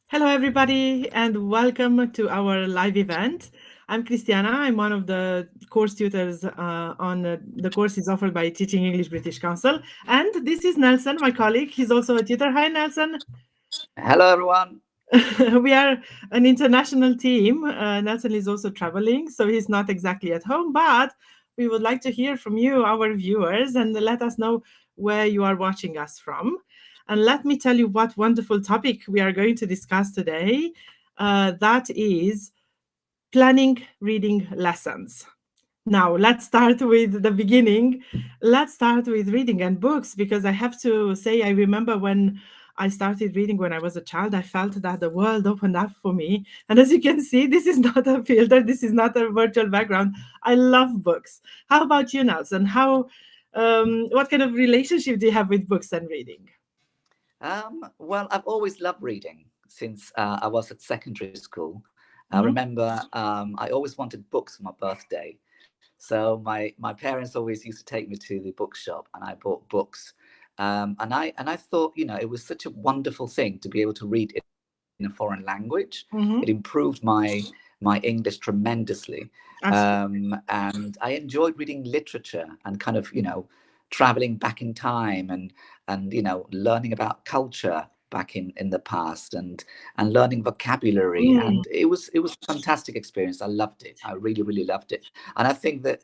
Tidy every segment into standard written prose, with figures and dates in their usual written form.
Hello, everybody, and welcome to our live event. I'm Cristiana. I'm one of the course tutors on the courses offered by Teaching English British Council. And this is Nelson, my colleague. He's also a tutor. Hi, Nelson. Hello, everyone. We are an international team. Nelson is also traveling, so he's not exactly at home, but we would like to hear from you, our viewers, and let us know where you are watching us from. And let me tell you what wonderful topic we are going to discuss today. That is planning reading lessons. Now, let's start with the beginning. Let's start with reading and books because I have to say, I remember when I started reading when I was a child, I felt that the world opened up for me. And as you can see, this is not a filter, this is not a virtual background. I love books. How about you, Nelson? What kind of relationship do you have with books and reading? Well, I've always loved reading since I was at secondary school. I Mhm. remember I always wanted books for my birthday. So my parents always used to take me to the bookshop, and I bought books. And I thought, it was such a wonderful thing to be able to read in a foreign language. It Mhm. improved my English tremendously, Absolutely. and I enjoyed reading literature and kind of traveling back in time and learning about culture back in the past and learning vocabulary, Mm. and it was a fantastic experience. I loved it. I really, really loved it. And I think that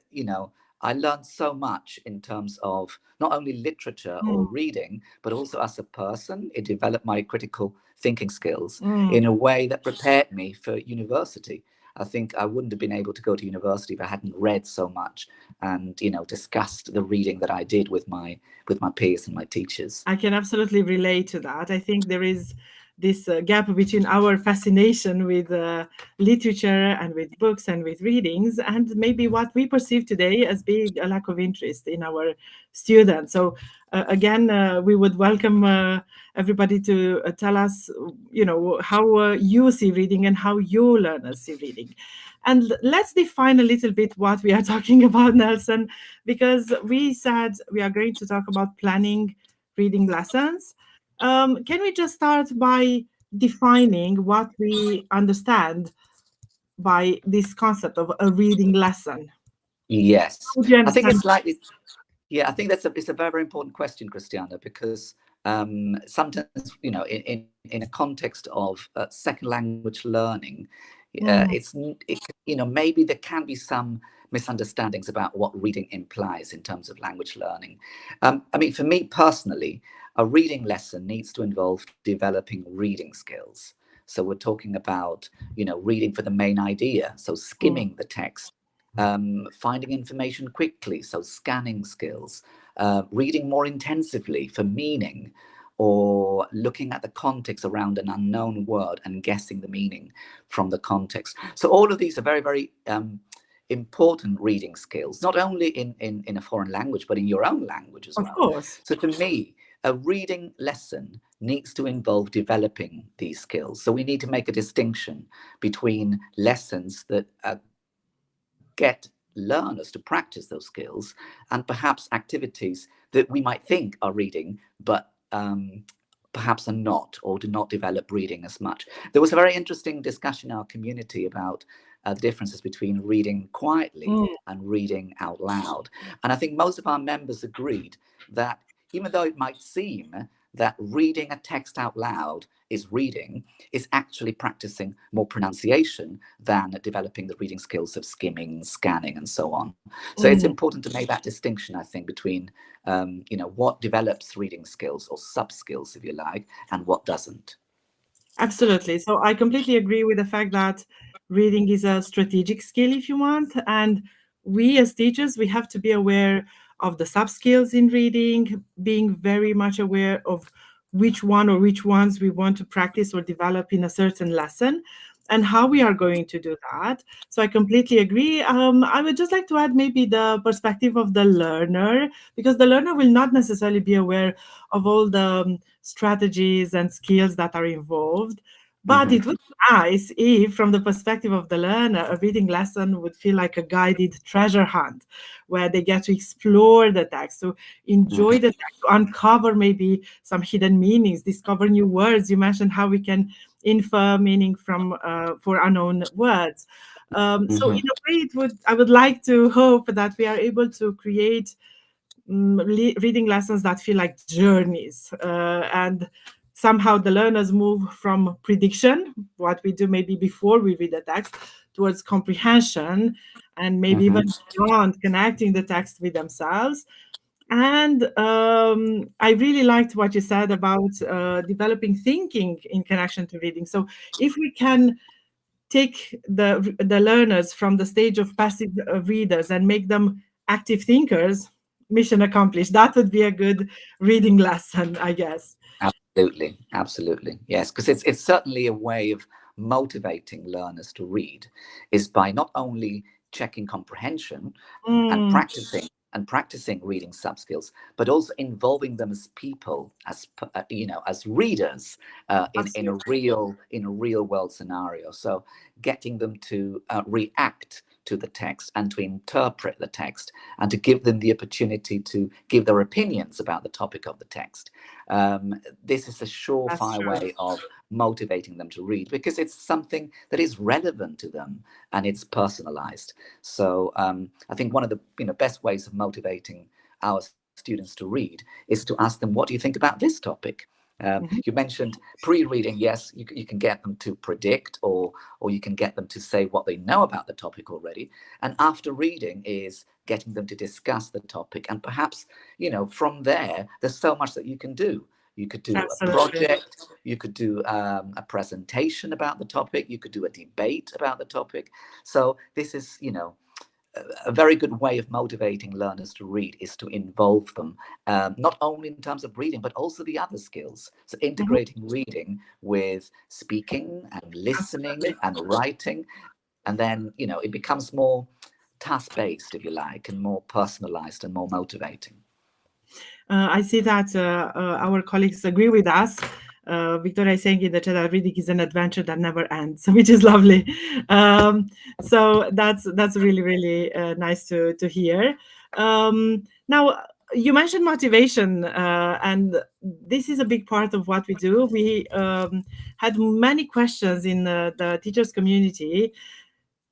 I learned so much in terms of not only literature Mm. or reading, but also as a person. It developed my critical thinking skills Mm. in a way that prepared me for university. I think I wouldn't have been able to go to university if I hadn't read so much and discussed the reading that I did with my peers and my teachers. I can absolutely relate to that. I think there is this gap between our fascination with literature and with books and with readings, and maybe what we perceive today as being a lack of interest in our students. So, again, we would welcome everybody to tell us, how you see reading and how your learners see reading. And let's define a little bit what we are talking about, Nelson, because we said we are going to talk about planning reading lessons. Can we just start by defining what we understand by this concept of a reading lesson? Yes, Would you I think understand? it's slightly. Yeah, I think it's a very, very important question, Christiana, because sometimes in a context of second language learning, Mm, maybe there can be some misunderstandings about what reading implies in terms of language learning. I mean, for me personally, a reading lesson needs to involve developing reading skills. So we're talking about reading for the main idea, so mm, skimming the text, finding information quickly, so scanning skills, reading more intensively for meaning, or looking at the context around an unknown word and guessing the meaning from the context. So all of these are very, very important reading skills, not only in a foreign language, but in your own language as of well. course. So to me, a reading lesson needs to involve developing these skills. So we need to make a distinction between lessons that get learners to practice those skills and perhaps activities that we might think are reading, but perhaps are not, or do not develop reading as much. There was a very interesting discussion in our community about the differences between reading quietly Mm, and reading out loud. And I think most of our members agreed that even though it might seem that reading a text out loud is reading, is actually practicing more pronunciation than developing the reading skills of skimming, scanning, and so on. So it's mm. important to make that distinction, I think, between what develops reading skills or sub skills, if you like, and what doesn't. Absolutely. So I completely agree with the fact that reading is a strategic skill, if you want. And we as teachers, we have to be aware of the sub skills in reading, being very much aware of which one or which ones we want to practice or develop in a certain lesson and how we are going to do that. So I completely agree. I would just like to add maybe the perspective of the learner, because the learner will not necessarily be aware of all the strategies and skills that are involved. But Hmm. it would be nice if, from the perspective of the learner, a reading lesson would feel like a guided treasure hunt where they get to explore the text, to enjoy the Hmm. text, to uncover maybe some hidden meanings, discover new words. You mentioned how we can infer meaning from for unknown words. So, in Hmm. a way, I would like to hope that we are able to create reading lessons that feel like journeys, and somehow the learners move from prediction, what we do maybe before we read the text, towards comprehension, and maybe even Hmm. beyond, connecting the text with themselves. And I really liked what you said about developing thinking in connection to reading. So if we can take the learners from the stage of passive readers and make them active thinkers, mission accomplished. That would be a good reading lesson, I guess. Absolutely, absolutely, yes, because it's certainly a way of motivating learners to read, is by not only checking comprehension and Mm, practicing reading sub skills, but also involving them as people, as as readers, in a absolutely. real world scenario. So getting them to react to the text and to interpret the text and to give them the opportunity to give their opinions about the topic of the text. This is a That's surefire true. way of motivating them to read because it's something that is relevant to them and it's personalized. So I think one of the best ways of motivating our students to read is to ask them, what do you think about this topic? Mhm. You mentioned pre-reading. Yes, you can get them to predict, or you can get them to say what they know about the topic already. And after reading is getting them to discuss the topic. And perhaps, from there's so much that you can do. You could do a Absolutely. project, you could do a presentation about the topic, you could do a debate about the topic. So this is, a very good way of motivating learners to read is to involve them, not only in terms of reading, but also the other skills. So Mhm. integrating reading with speaking and listening Absolutely. and writing. And then, it becomes more task based, if you like, and more personalized and more motivating. I see that our colleagues agree with us. Victoria is saying in the chat that reading is an adventure that never ends, which is lovely. So that's really really nice to hear. Now you mentioned motivation, and this is a big part of what we do. We had many questions in the teachers community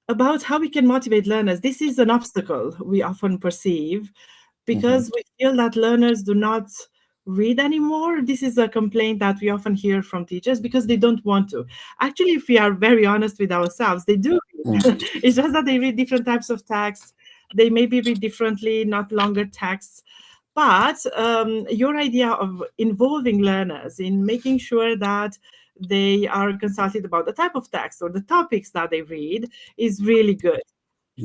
about how we can motivate learners. This is an obstacle we often perceive Hmm. because we feel that learners do not read anymore. This is a complaint that we often hear from teachers because they don't want to. Actually, if we are very honest with ourselves, they do read. Mm. It's just that they read different types of texts. They maybe read differently, not longer texts. But your idea of involving learners in making sure that they are consulted about the type of text or the topics that they read is really good.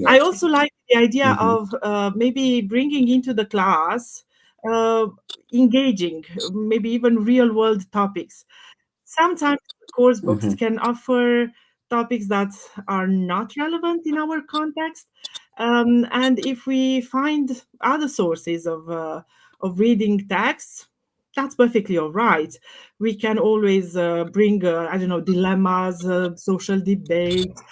I Yes. also like the idea Hmm. of maybe bringing into the class, uh, engaging, maybe even real world topics. Sometimes course books Hmm. can offer topics that are not relevant in our context. And if we find other sources of reading texts, that's perfectly all right. We can always bring, I don't know, dilemmas, social debates,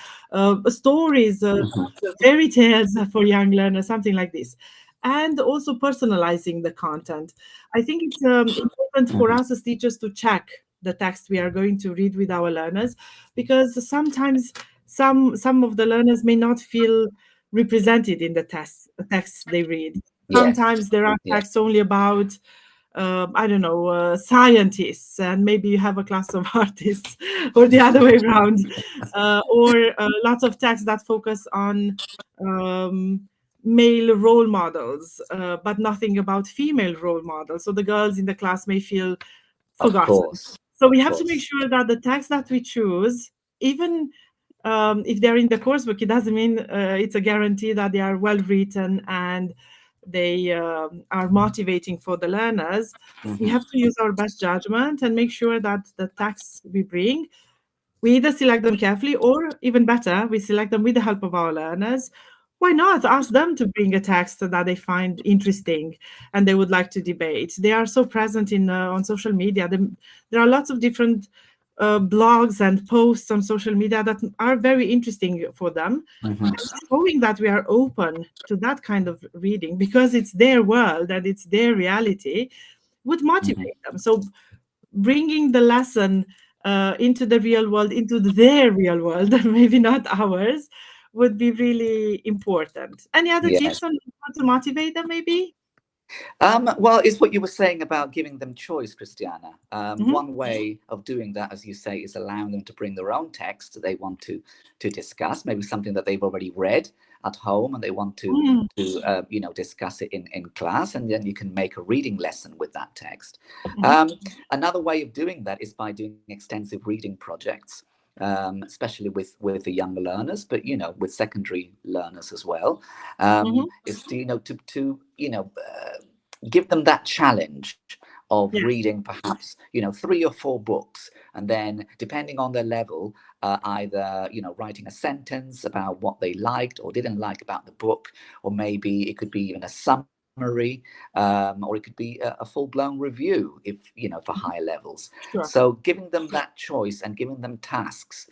stories, Hmm. fairy tales for young learners, something like this. And also personalizing the content. I think it's important for Hmm. us as teachers to check the text we are going to read with our learners, because sometimes some of the learners may not feel represented in the texts they read. Yes. Sometimes there are Yes. texts only about I don't know, scientists, and maybe you have a class of artists, or the other way around, or lots of texts that focus on um, male role models, but nothing about female role models. So the girls in the class may feel Of forgotten. course. So we Of have to make course. sure that the text that we choose, even if they're in the course book, it doesn't mean it's a guarantee that they are well written and they are motivating for the learners. We Hmm. have to use our best judgment and make sure that the texts we bring, we either select them carefully, or even better, we select them with the help of our learners. Why not ask them to bring a text that they find interesting and they would like to debate? They are so present in on social media. There are lots of different blogs and posts on social media that are very interesting for them, Mhm. showing that we are open to that kind of reading because it's their world and it's their reality would Mhm. motivate them. So bringing the lesson into the real world, into their real world, and maybe not ours, would be really important. Any other Yeah. tips on how to motivate them, maybe? Well, it's what you were saying about giving them choice, Christiana. Hmm. One way of doing that, as you say, is allowing them to bring their own text that they want to discuss, maybe something that they've already read at home and they want to discuss it in class, and then you can make a reading lesson with that text. Hmm. Um, Another way of doing that is by doing extensive reading projects. Especially with the younger learners, but with secondary learners as well, Hmm. is to give them that challenge of Yes, reading perhaps 3 or 4 books, and then depending on their level, either writing a sentence about what they liked or didn't like about the book, or maybe it could be even a summary, or it could be a full-blown review if for higher levels. sure. So giving them that choice and giving them tasks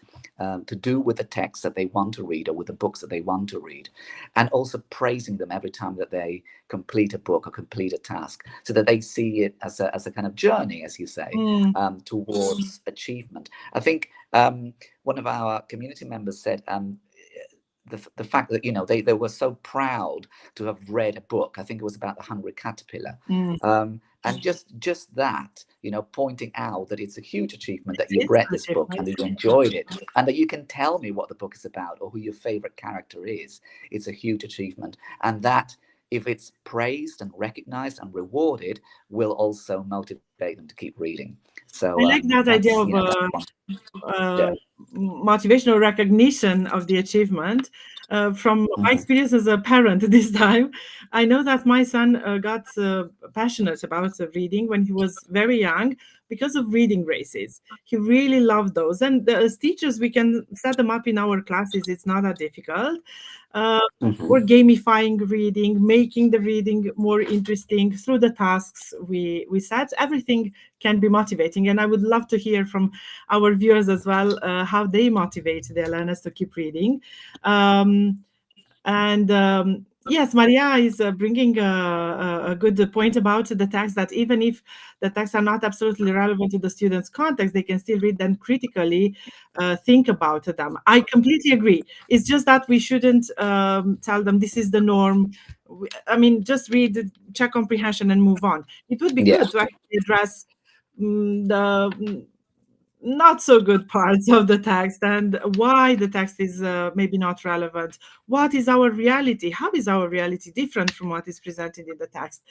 to do with the text that they want to read or with the books that they want to read, and also praising them every time that they complete a book or complete a task, so that they see it as a kind of journey, as you say, Mm, towards achievement. I think one of our community members said, the fact that they were so proud to have read a book. I think it was about the Hungry Caterpillar, mm. and just that, pointing out that it's a huge achievement that It you've is read an this book and achievement. that you enjoyed it, and that you can tell me what the book is about or who your favorite character is. It's a huge achievement, and that, if it's praised and recognized and rewarded, will also motivate them to keep reading. So I like that idea of that's one. Yeah. uh, motivational recognition of the achievement. From my Mhm. experience as a parent this time, I know that my son got passionate about reading when he was very young because of reading races. He really loved those. And as teachers, we can set them up in our classes. It's not that difficult. Uh, or Mhm. gamifying reading, making the reading more interesting through the tasks we set. Everything can be motivating. And I would love to hear from our viewers as well how they motivate their learners to keep reading. Um, and yes, Maria is bringing a good point about the text, that even if the texts are not absolutely relevant to the student's context, they can still read them critically, think about them. I completely agree. It's just that we shouldn't tell them this is the norm. I mean, just read, check comprehension, and move on. It would be Yeah. good to actually address the not so good parts of the text and why the text is maybe not relevant. What is our reality? How is our reality different from what is presented in the text?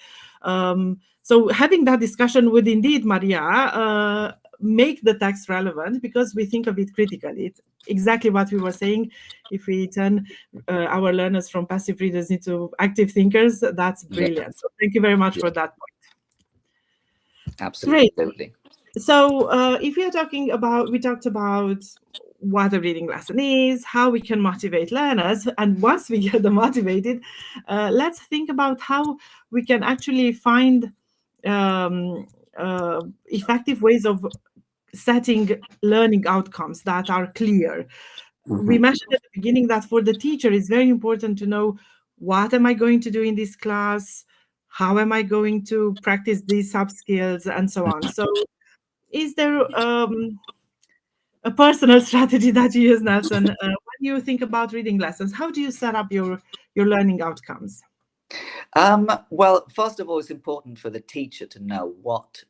So having that discussion would indeed, Maria, make the text relevant because we think of it critically. It's exactly what we were saying. If we turn our learners from passive readers into active thinkers, that's Yeah. brilliant. So thank you very much Yeah. for that. Great. Absolutely. So, if we are talking about, we talked about what a reading lesson is, how we can motivate learners, and once we get them motivated, let's think about how we can actually find um, effective ways of setting learning outcomes that are clear. We Mhm. mentioned at the beginning that for the teacher, it's very important to know what am I going to do in this class, how am I going to practice these sub skills, and so on. So is there a personal strategy that you use, Nelson, when you think about reading lessons? How do you set up your learning outcomes? Well, first of all, it's important for the teacher to know what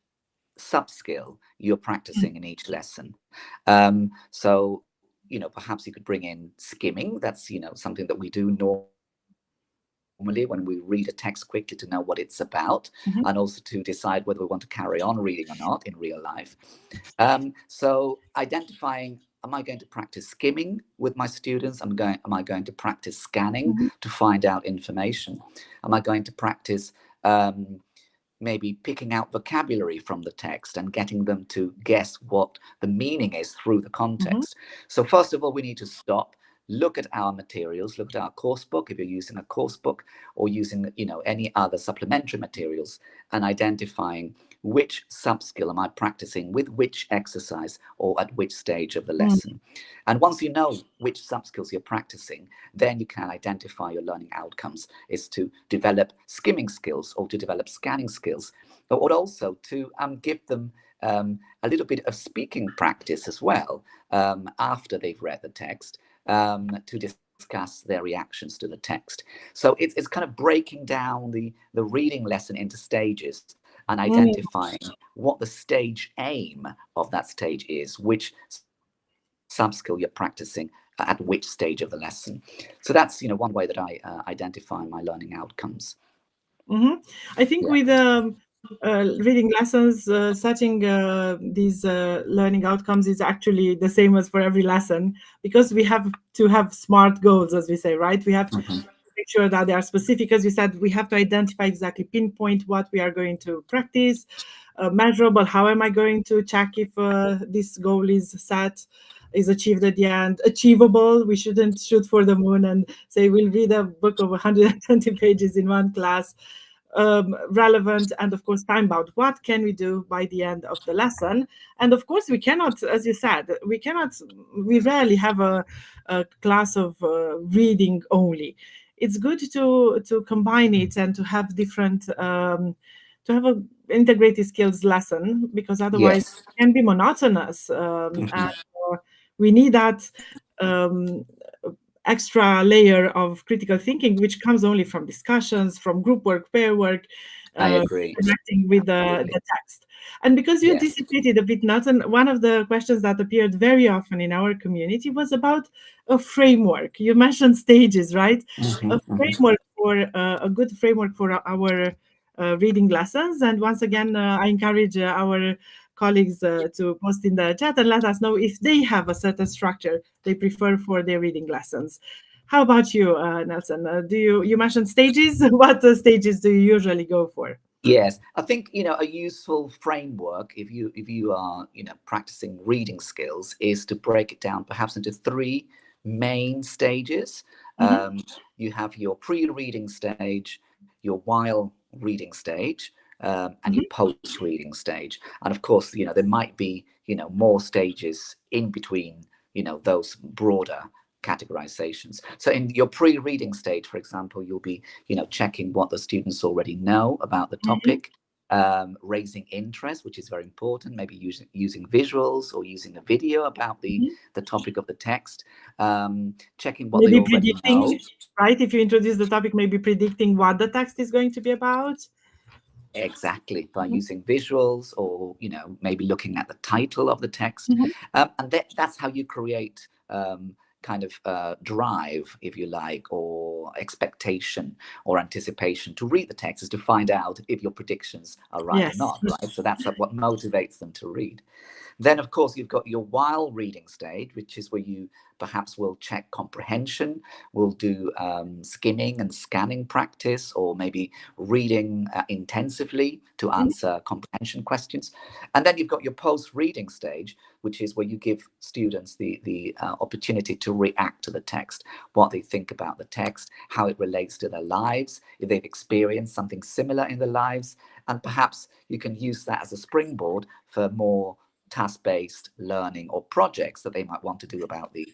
sub-skill you're Mm, practicing in each lesson. So, perhaps you could bring in skimming. That's, something that we do normally when we read a text quickly to know what it's about, and also to decide whether we want to carry on reading or not in real life. So identifying, am I going to practice skimming with my students? Am I going to practice scanning mhm, to find out information? Am I going to practice maybe picking out vocabulary from the text and getting them to guess what the meaning is through the mhm, context? So first of all, we need to stop, look at our materials, look at our course book if you're using a course book, or using any other supplementary materials, and identifying which sub-skill am I practicing with which exercise or at which stage of the Mm. lesson. And once you know which sub-skills you're practicing, then you can identify your learning outcomes, is to develop skimming skills or to develop scanning skills, or also to give them a little bit of speaking practice as well after they've read the text, to discuss their reactions to the text. So it's kind of breaking down the reading lesson into stages and Mm. identifying what the stage aim of that stage is, which sub-skill you're practicing at which stage of the lesson. So that's, one way that I identify my learning outcomes. Mhm. I think Yeah. with reading lessons, setting these learning outcomes is actually the same as for every lesson, because we have to have smart goals, as we say, right? We have to Mhm. make sure that they are specific. As you said, we have to identify exactly, pinpoint what we are going to practice, measurable. How am I going to check if this goal is set, is achieved at the end? Achievable. We shouldn't shoot for the moon and say we'll read a book of 120 pages in one class. Relevant, and of course time bound. What can we do by the end of the lesson? And of course we cannot, as you said, we rarely have a class of reading only. It's good to combine it and to have different to have a integrated skills lesson, because otherwise Yes. it can be monotonous, and Mhm. we need that um, extra layer of critical thinking, which comes only from discussions, from group work, pair work, I uh, agree. connecting with Absolutely. the text. And because you Yes. anticipated a bit, Nathan, one of the questions that appeared very often in our community was about a framework. You mentioned stages, right? A Mhm, mhm. framework for a good framework for our reading lessons. And once again, I encourage our colleagues to post in the chat and let us know if they have a certain structure they prefer for their reading lessons. How about you, Nelson? Do you mentioned stages? What stages do you usually go for? Yes, I think a useful framework, if you are practicing reading skills, is to break it down perhaps into three main stages. Hmm. Um, you have your pre-reading stage, your while reading stage, and your Hmm. post-reading stage. And of course, there might be more stages in between those broader categorizations. So in your pre-reading stage, for example, you'll be checking what the students already know about the Hmm. topic, raising interest, which is very important, maybe using visuals or using a video about the topic of the text, checking what they Maybe already know. predicting, right? If you introduce the topic, maybe predicting what the text is going to be about. Exactly, by Mhm. using visuals or maybe looking at the title of the text, Mhm. and that's how you create kind of drive, if you like, or expectation or anticipation to read the text, is to find out if your predictions are right or Yes. not, right? So that's what motivates them to read. Then, of course, you've got your while reading stage, which is where you perhaps will check comprehension, will do skimming and scanning practice, or maybe reading intensively to Mhm. answer comprehension questions. And then you've got your post-reading stage, which is where you give students the opportunity to react to the text, what they think about the text, how it relates to their lives, if they've experienced something similar in their lives, and perhaps you can use that as a springboard for more task-based learning or projects that they might want to do about the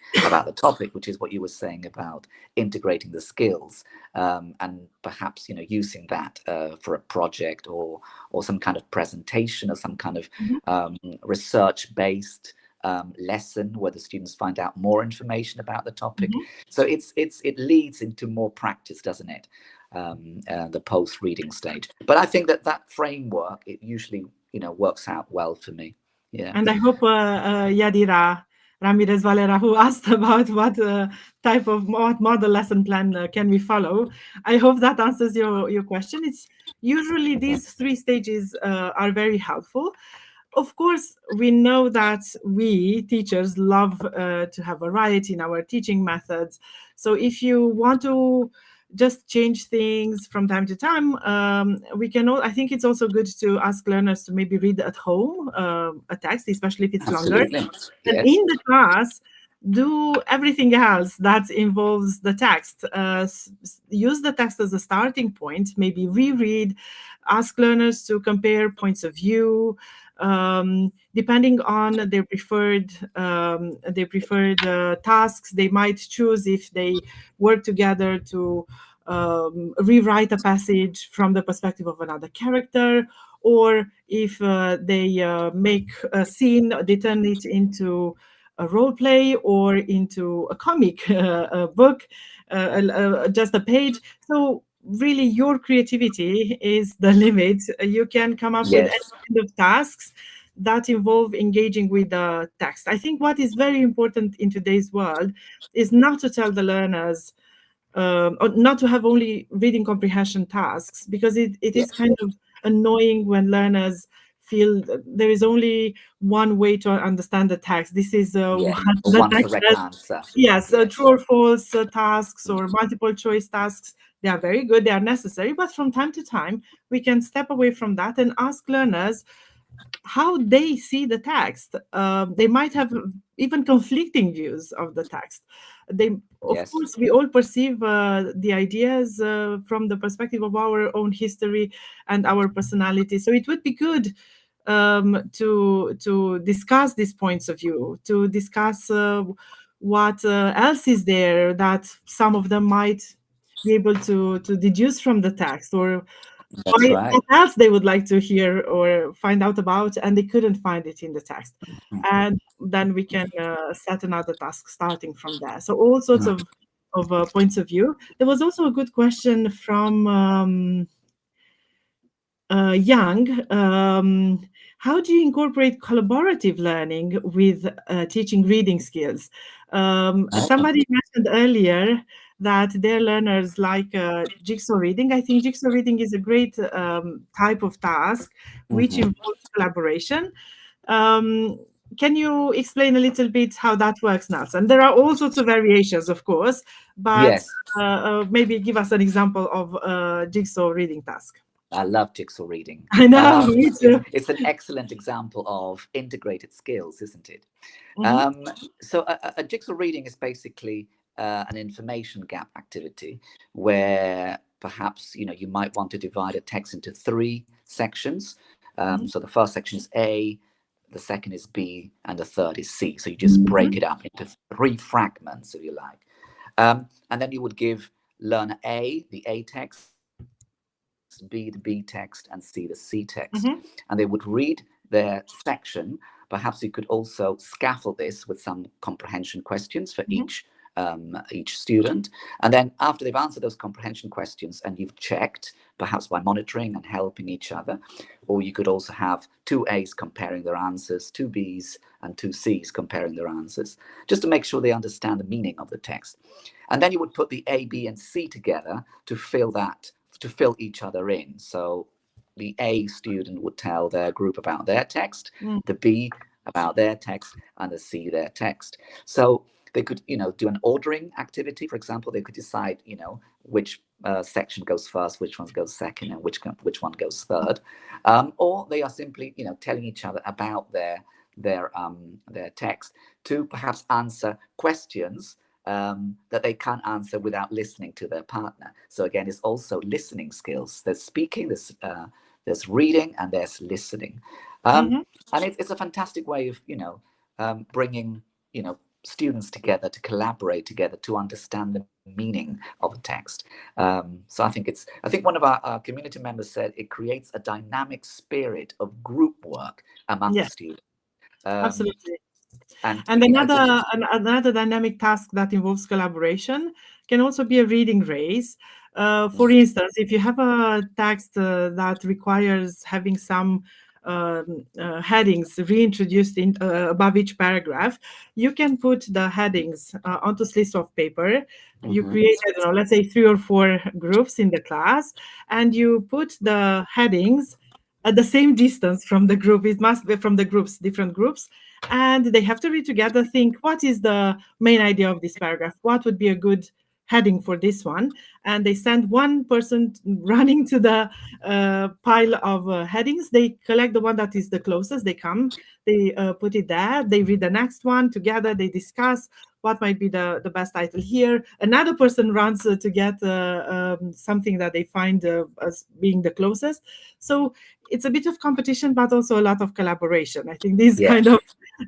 topic, which is what you were saying about integrating the skills, and perhaps using that for a project or some kind of presentation or some kind of Mhm. research-based lesson where the students find out more information about the topic. Mhm. So it leads into more practice, doesn't it? The post-reading stage. But I think that framework, it usually works out well for me. Yeah. And I hope Yadira Ramirez Valera, who asked about what type of what model lesson plan can we follow, I hope that answers your question. It's usually these three stages are very helpful. Of course, we know that we teachers love to have variety in our teaching methods. So if you want to just change things from time to time, we can all, I think it's also good to ask learners to maybe read at home a text, especially if it's longer. Absolutely. And Yes. in the class, do everything else that involves the text. Use the text as a starting point, maybe reread, ask learners to compare points of view, depending on their preferred tasks. They might choose if they work together to rewrite a passage from the perspective of another character, or if they make a scene, they turn it into a role play or into a comic, a book, just a page. So really, your creativity is the limit. You can come up with any Yes. kind of tasks that involve engaging with the text. I think what is very important in today's world is not to tell the learners, or not to have only reading comprehension tasks, because it is Yes. kind of annoying when learners feel that there is only one way to understand the text. This is Yes. what the One text correct says. answer. Yes, true Yes. or false tasks or multiple choice tasks, they are very good, they are necessary, but from time to time, we can step away from that and ask learners how they see the text. They might have even conflicting views of the text. They, of Yes. course, we all perceive the ideas from the perspective of our own history and our personality. So it would be good to discuss these points of view, to discuss what else is there that some of them might be able to deduce from the text, or That's what right. else they would like to hear or find out about and they couldn't find it in the text. And then we can set another task starting from there. So all sorts Mhm. of points of view. There was also a good question from Young. How do you incorporate collaborative learning with teaching reading skills? Oh. Somebody mentioned earlier that their learners like jigsaw reading. I think jigsaw reading is a great type of task which Mhm. involves collaboration. Um, can you explain a little bit how that works, Nelson? There are all sorts of variations, of course, but Yes. maybe give us an example of a jigsaw reading task. I love jigsaw reading. I know, me It's too. it's an excellent example of integrated skills, isn't it? Mhm, Um, so a jigsaw reading is basically an information gap activity where perhaps you might want to divide a text into three sections. mhm, So the first section is A, the second is B, and the third is C. So you just break mhm, it up into three fragments, if you like, and then you would give learner A the A text, B the B text, and C the C text. mhm, And they would read their section. Perhaps you could also scaffold this with some comprehension questions for mhm, each student. And then after they've answered those comprehension questions and you've checked, perhaps by monitoring and helping each other, or you could also have two A's comparing their answers, two B's and two C's comparing their answers, just to make sure they understand the meaning of the text. And then you would put the A, B, and C together to fill each other in. So the A student would tell their group about their text, mm, the B about their text, and the C their text. So they could, do an ordering activity. For example, they could decide, which section goes first, which one goes second, and which one goes third. Or they are simply, telling each other about their text to perhaps answer questions that they can't answer without listening to their partner. So again, it's also listening skills. There's speaking, there's reading, and there's listening, mhm. and it's a fantastic way of bringing students together to collaborate together to understand the meaning of a text. So I think one of our community members said it creates a dynamic spirit of group work among the Yes, students. Um, absolutely. and And it's a another dynamic task that involves collaboration can also be a reading race. For mm, instance, if you have a text that requires having some headings reintroduced in above each paragraph, you can put the headings onto slips of paper. You mhm, create, I don't know, let's say 3 or 4 groups in the class, and you put the headings at the same distance from the group. It must be from the groups, different groups, and they have to read together, think what is the main idea of this paragraph, what would be a good heading for this one, and they send one person running to the pile of headings. They collect the one that is the closest. They come, they put it there. They read the next one together. They discuss what might be the best title here. Another person runs to get something that they find as being the closest. So it's a bit of competition, but also a lot of collaboration. I think Yes.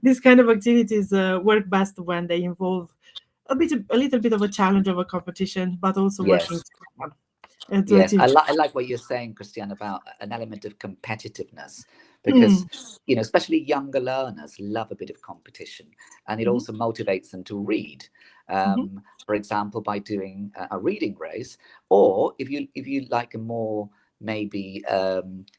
these kind of activities work best when they involve a little bit of a challenge of a competition, but also working Yes. together to Yes, achieve. I like what you're saying, Christian, about an element of competitiveness, Mm, because especially younger learners love a bit of competition, and it mhm, also motivates them to read. mhm. For example, by doing a reading race, or if you like a more maybe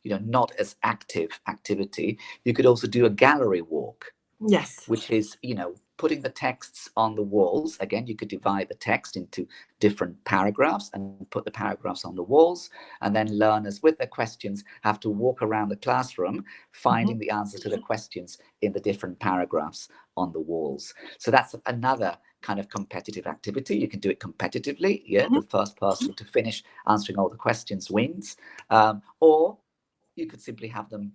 not as active activity, you could also do a gallery walk, Yes. which is, putting the texts on the walls. Again, you could divide the text into different paragraphs and put the paragraphs on the walls. And then learners with their questions have to walk around the classroom Mhm, finding the answer to the questions in the different paragraphs on the walls. So that's another kind of competitive activity. You can do it competitively. Yeah, mhm. the first person to finish answering all the questions wins. Or you could simply have them,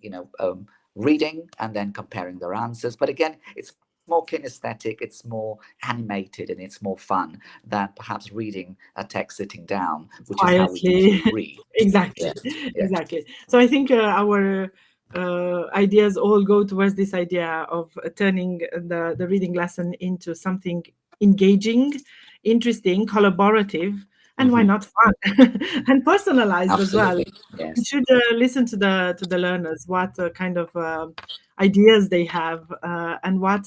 reading and then comparing their answers. But again, it's more kinesthetic, it's more animated, and it's more fun than perhaps reading a text sitting down, which is how we usually Quietly. read. Exactly. Yes, yes. Exactly. So I think our ideas all go towards this idea of turning the reading lesson into something engaging, interesting, collaborative, and why Hmm. not fun and personalized as well. Absolutely. We Yes. should listen to the learners, what kind of ideas they have, and what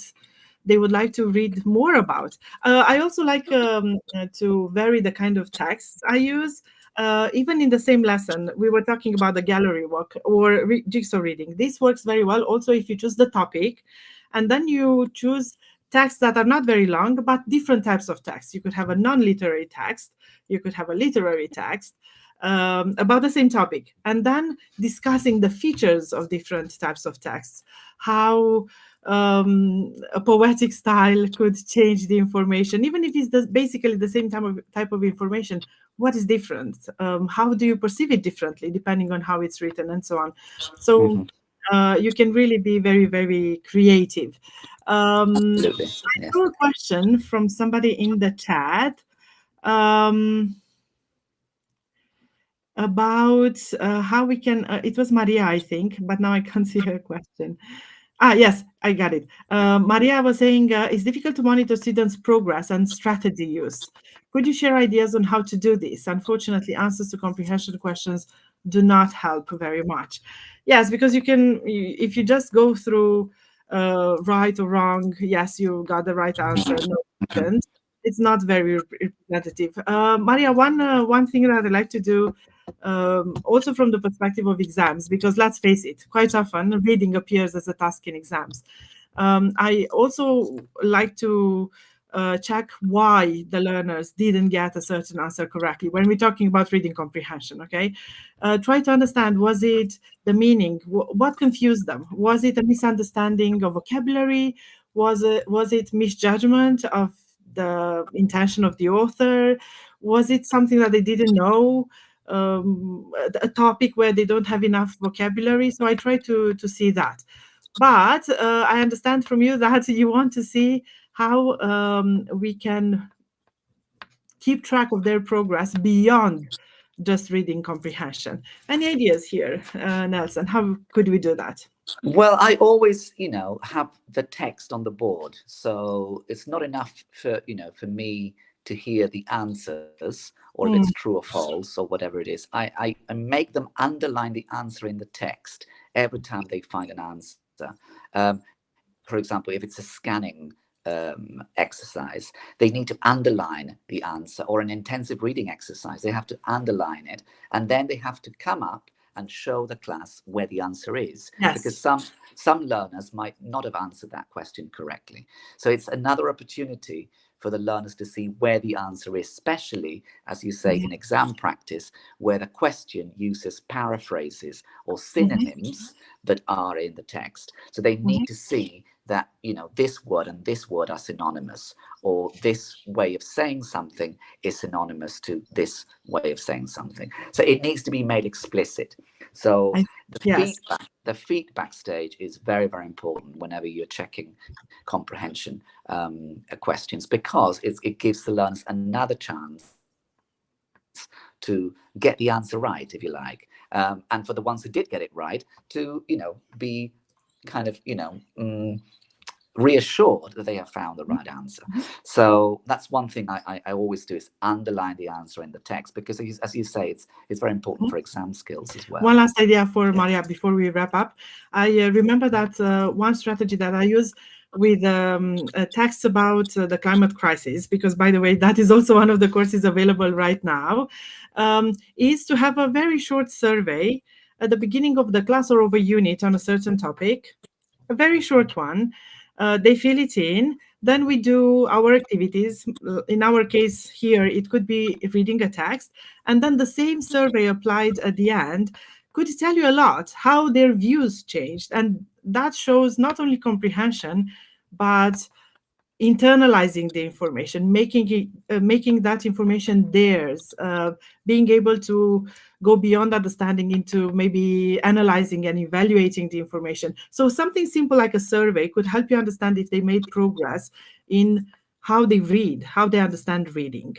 they would like to read more about. I also like to vary the kind of texts I use. Even in the same lesson, we were talking about the gallery walk or jigsaw reading. This works very well also if you choose the topic and then you choose texts that are not very long, but different types of text. You could have a non literary text, you could have a literary text. About the same topic, and then discussing the features of different types of texts, how a poetic style could change the information, even if it's basically the same type of information. What is different? How do you perceive it differently depending on how it's written, and so on? So Hmm. you can really be very, very creative. Absolutely. I Yes. saw a question from somebody in the chat. Um, about how we can it was Maria, I think, but now I can't see her question. Yes, I got it. Maria was saying it's difficult to monitor students progress and strategy use. Could you share ideas on how to do this? Unfortunately, answers to comprehension questions do not help very much. Yes, because if you just go through right or wrong, yes, you got the right answer, no, you didn't. It's not very representative. Maria, one thing that I like to do, also from the perspective of exams, because let's face it, quite often reading appears as a task in exams. I also like to check why the learners didn't get a certain answer correctly when we're talking about reading comprehension. Okay, try to understand, was it the meaning? What confused them? Was it a misunderstanding of vocabulary? Was it misjudgment of the intention of the author? Was it something that they didn't know? A topic where they don't have enough vocabulary. So I try to see that. But I understand from you that you want to see how we can keep track of their progress beyond just reading comprehension. Any ideas here, Nelson? How could we do that? Well, I always, have the text on the board. So it's not enough for me to hear the answers, or if it's Mm, true or false or whatever it is. I make them underline the answer in the text every time they find an answer. Um, for example, if it's a scanning exercise, they need to underline the answer, or an intensive reading exercise, they have to underline it, and then they have to come up and show the class where the answer is, because yes. some learners might not have answered that question correctly. So it's another opportunity for the learners to see where the answer is, especially, as you say, Mhm, in exam practice, where the question uses paraphrases or mhm, synonyms that are in the text. So they mhm, need to see that, this word and this word are synonymous, or this way of saying something is synonymous to this way of saying something. So it needs to be made explicit. So Yes. the feedback stage is very, very important whenever you're checking comprehension questions, because it gives the learners another chance to get the answer right, if you like, and for the ones who did get it right, to be kind of reassured that they have found the right answer. So that's one thing I always do, is underline the answer in the text, because as you say, it's very important for exam skills as well. One last idea for Maria before we wrap up. I remember that one strategy that I use with texts about the climate crisis, because, by the way, that is also one of the courses available right now, is to have a very short survey at the beginning of the class or of a unit on a certain topic, a very short one. They fill it in. Then we do our activities. In our case here, it could be reading a text. And then the same survey applied at the end could tell you a lot how their views changed. And that shows not only comprehension, but internalizing the information, making that information theirs, being able to go beyond understanding into maybe analyzing and evaluating the information. So something simple like a survey could help you understand if they made progress in how they read, how they understand reading.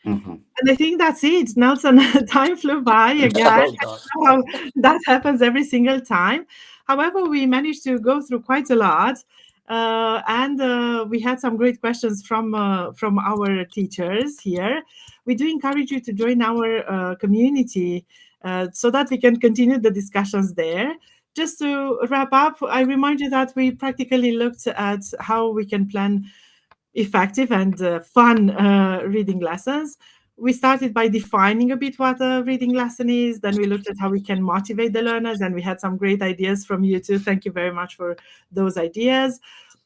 Mm-hmm. And I think that's it. Nelson, time flew by again. Oh, gosh. How that happens every single time. However, we managed to go through quite a lot. And we had some great questions from our teachers here. We do encourage you to join our community so that we can continue the discussions there. Just to wrap up, I remind you that we practically looked at how we can plan effective and fun reading lessons. We started by defining a bit what a reading lesson is. Then we looked at how we can motivate the learners, and we had some great ideas from you too. Thank you very much for those ideas.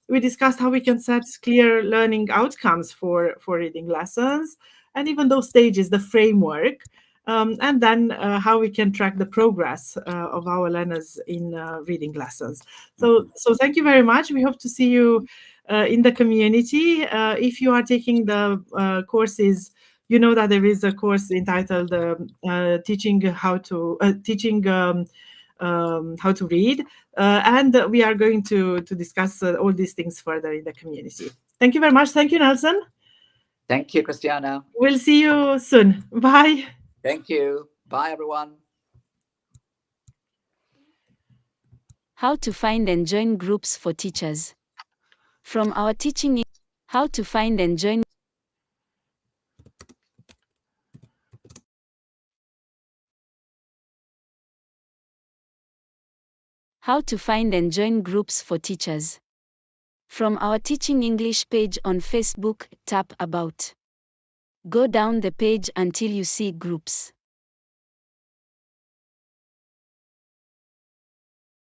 We discussed how we can set clear learning outcomes for reading lessons, and even those stages, the framework, and then how we can track the progress of our learners in reading lessons. So thank you very much. We hope to see you in the community. If you are taking the courses, you know that there is a course entitled teaching how to read, and we are going to discuss all these things further in the community. Thank you very much. Thank you, Nelson. Thank you, Cristiana. We'll see you soon. Bye. Thank you. Bye, everyone. How to find and join groups for teachers. From our teaching, how to find and join groups for teachers. From our Teaching English page on Facebook, tap About. Go down the page until you see Groups.